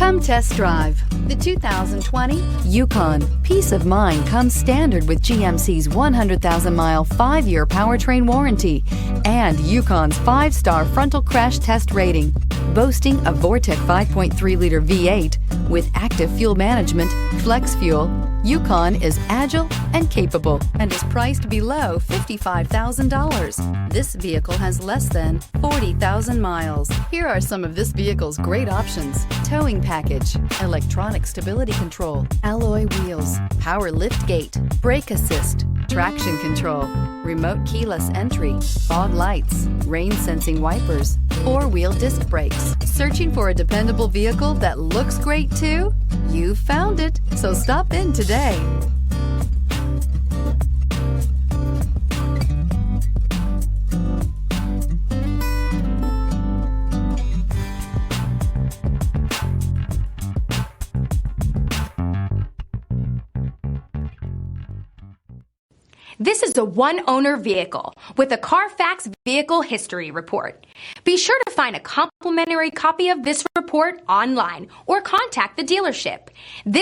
Come test drive the 2020 Yukon. Peace of mind comes standard with GMC's 100,000-mile 5-year powertrain warranty and Yukon's 5-star frontal crash test rating. Boasting a Vortec 5.3-liter V8 with active fuel management, flex fuel, Yukon is agile and capable and is priced below $55,000. This vehicle has less than 40,000 miles. Here are some of this vehicle's great options: towing package, electronic stability control, alloy wheels, power lift gate, brake assist, traction control, remote keyless entry, fog lights, rain sensing wipers, 4-wheel disc brakes. Searching for a dependable vehicle that looks great too? You found it, so stop in today. This is a one-owner vehicle with a Carfax Vehicle History Report. Be sure to find a complimentary copy of this report online or contact the dealership. This